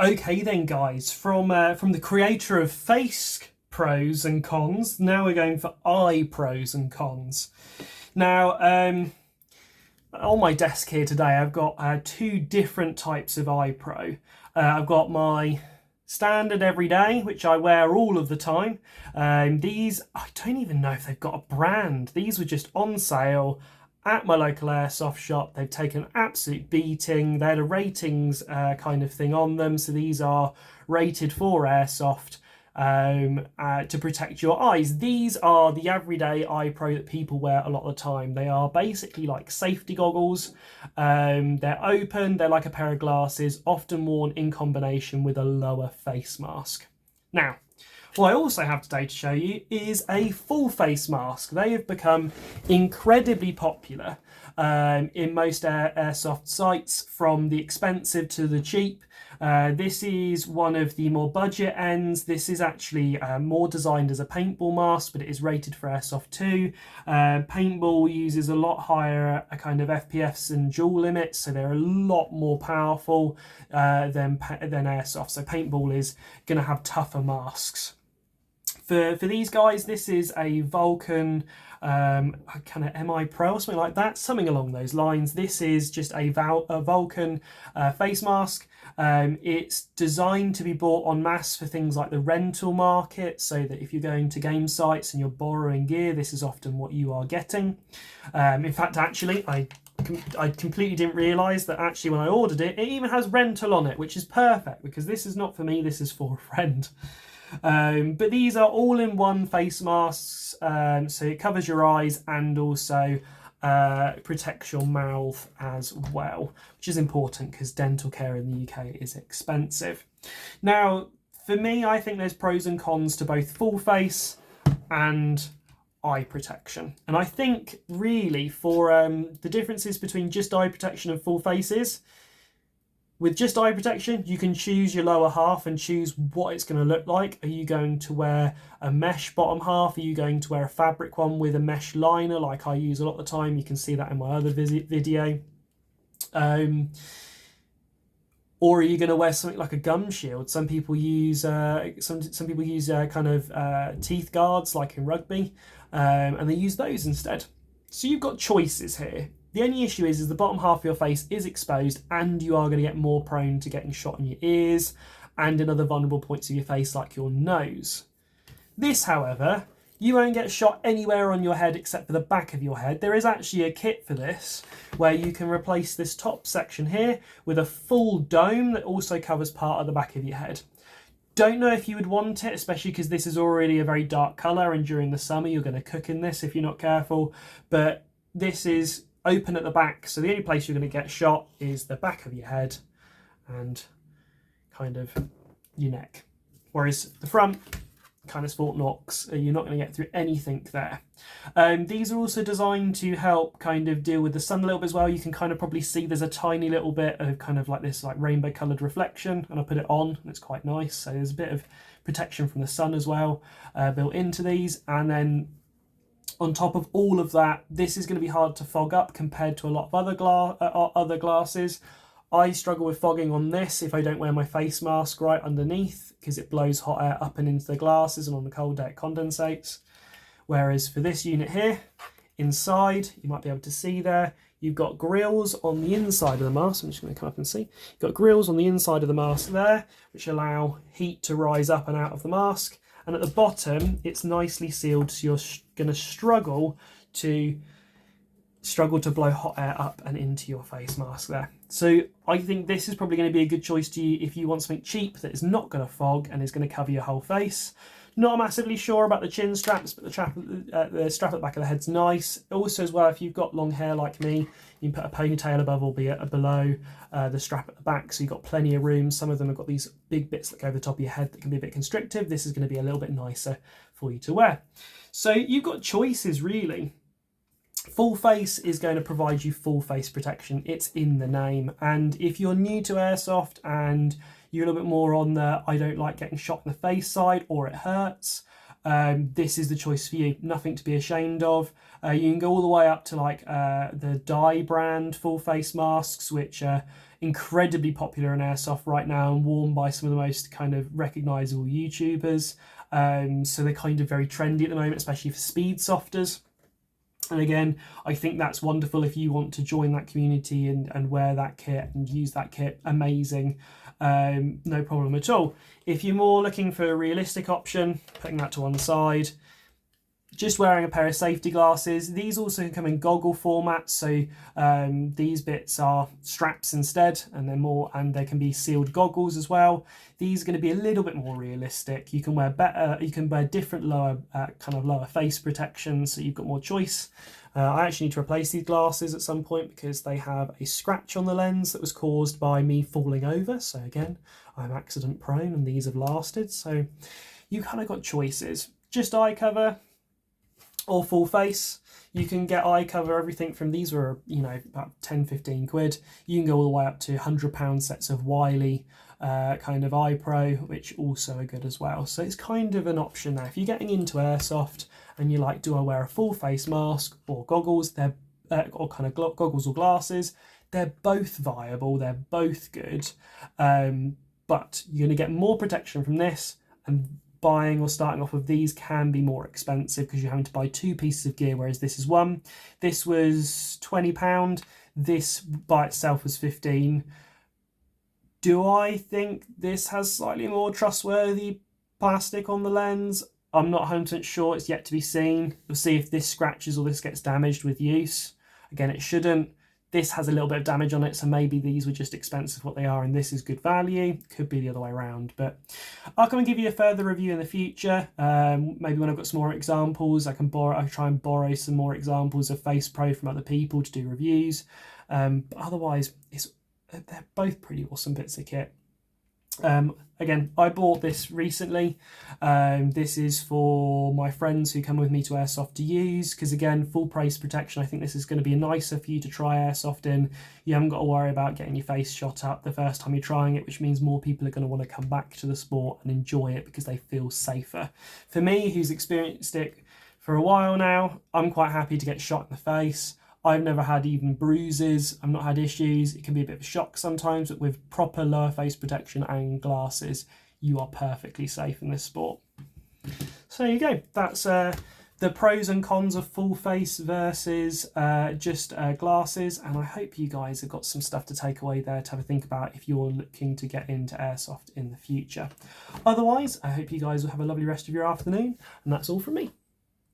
Okay then, guys, from the creator of face pros and cons, now we're going for eye pros and cons. Now, on my desk here today, I've got two different types of eye pro. I've got my standard everyday, which I wear all of the time. These, I don't even know if they've got a brand. These were just on sale at my local airsoft shop. They've taken an absolute beating. They had a ratings kind of thing on them, so these are rated for airsoft to protect your eyes. These are the everyday eye pro that people wear a lot of the time. They are basically like safety goggles. They're open, they're like a pair of glasses, often worn in combination with a lower face mask. Now, what I also have today to show you is a full face mask. They have become incredibly popular in most airsoft sites, from the expensive to the cheap. This is one of the more budget ends. This is actually more designed as a paintball mask, but it is rated for airsoft too. Paintball uses a lot higher kind of FPS and joule limits, so they're a lot more powerful than airsoft. So paintball is going to have tougher masks. For these guys, this is a Vulcan kind of MI Pro or something like that, something along those lines. This is just a Vulcan face mask. It's designed to be bought en masse for things like the rental market, so that if you're going to game sites and you're borrowing gear, this is often what you are getting. In fact, actually, I completely didn't realise that actually when I ordered it, it even has rental on it, which is perfect because this is not for me, this is for a friend. But these are all-in-one face masks, so it covers your eyes and also protects your mouth as well, which is important because dental care in the UK is expensive. Now, for me, I think there's pros and cons to both full face and eye protection. And I think really for the differences between just eye protection and full faces, with just eye protection, you can choose your lower half and choose what it's going to look like. Are you going to wear a mesh bottom half? Are you going to wear a fabric one with a mesh liner like I use a lot of the time? You can see that in my other video. Or are you going to wear something like a gum shield? Some people use some people use kind of teeth guards like in rugby, and they use those instead. So you've got choices here. The only issue is the bottom half of your face is exposed and you are going to get more prone to getting shot in your ears and in other vulnerable points of your face like your nose. This, however, you won't get shot anywhere on your head except for the back of your head. There is actually a kit for this where you can replace this top section here with a full dome that also covers part of the back of your head. Don't know if you would want it, especially because this is already a very dark colour and during the summer you're going to cook in this if you're not careful, but this is open at the back, so the only place you're going to get shot is the back of your head and kind of your neck, whereas the front kind of Fort Knox, you're not going to get through anything there. These are also designed to help kind of deal with the sun a little bit as well. You can kind of probably see there's a tiny little bit of kind of like this like rainbow coloured reflection, and I put it on and it's quite nice, so there's a bit of protection from the sun as well built into these. And then on top of all of that, this is going to be hard to fog up compared to a lot of other glasses. I struggle with fogging on this if I don't wear my face mask right underneath, because it blows hot air up and into the glasses, and on the cold day it condensates. Whereas for this unit here, inside, you might be able to see there, you've got grills on the inside of the mask. I'm just going to come up and see. You've got grills on the inside of the mask there, which allow heat to rise up and out of the mask. And at the bottom, it's nicely sealed, so you're going to struggle to blow hot air up and into your face mask there. So I think this is probably going to be a good choice to you if you want something cheap that is not going to fog and is going to cover your whole face. Not massively sure about the chin straps, but the strap at the back of the head's nice. Also as well, if you've got long hair like me, you can put a ponytail above or below the strap at the back, so you've got plenty of room. Some of them have got these big bits that go over the top of your head that can be a bit constrictive. This is going to be a little bit nicer for you to wear. So you've got choices really. Full face is going to provide you full face protection. It's in the name. And if you're new to airsoft and you're a little bit more on the I don't like getting shot in the face side or it hurts, this is the choice for you. Nothing to be ashamed of. You can go all the way up to like the Dye brand full face masks, which are incredibly popular in airsoft right now and worn by some of the most kind of recognizable YouTubers. So they're kind of very trendy at the moment, especially for speed softers. And again, I think that's wonderful if you want to join that community and wear that kit and use that kit. Amazing. No problem at all. If you're more looking for a realistic option, putting that to one side, just wearing a pair of safety glasses. These also come in goggle formats, so these bits are straps instead, and they can be sealed goggles as well. These are going to be a little bit more realistic. You can wear different lower face protection, so you've got more choice. I actually need to replace these glasses at some point because they have a scratch on the lens that was caused by me falling over. So again, I'm accident prone and these have lasted. So you kind of got choices. Just eye cover or full face. You can get eye cover, everything from, these were, about 10-15 quid. You can go all the way up to £100 sets of Wiley kind of eye pro, which also are good as well. So it's kind of an option now. If you're getting into airsoft and you're like, do I wear a full face mask or goggles? Or kind of goggles or glasses. They're both viable. They're both good. But you're going to get more protection from this, and buying or starting off with these can be more expensive because you're having to buy 2 pieces of gear, whereas this is one. This was £20. This by itself was 15. Do I think this has slightly more trustworthy plastic on the lens? I'm not 100% sure. It's yet to be seen. We'll see if this scratches or this gets damaged with use. Again, it shouldn't. This has a little bit of damage on it, so maybe these were just expensive what they are and this is good value. Could be the other way around, but I'll come and give you a further review in the future. Maybe when I've got some more examples, I'll try and borrow some more examples of Face Pro from other people to do reviews. But otherwise, they're both pretty awesome bits of kit. Again, I bought this recently. This is for my friends who come with me to Airsoft to use, because again, full face protection. I think this is going to be nicer for you to try Airsoft in. You haven't got to worry about getting your face shot up the first time you're trying it, which means more people are going to want to come back to the sport and enjoy it because they feel safer. For me, who's experienced it for a while now, I'm quite happy to get shot in the face. I've never had even bruises. I've not had issues. It can be a bit of a shock sometimes, but with proper lower face protection and glasses, you are perfectly safe in this sport. So there you go. That's the pros and cons of full face versus just glasses. And I hope you guys have got some stuff to take away there to have a think about if you're looking to get into airsoft in the future. Otherwise, I hope you guys will have a lovely rest of your afternoon. And that's all from me.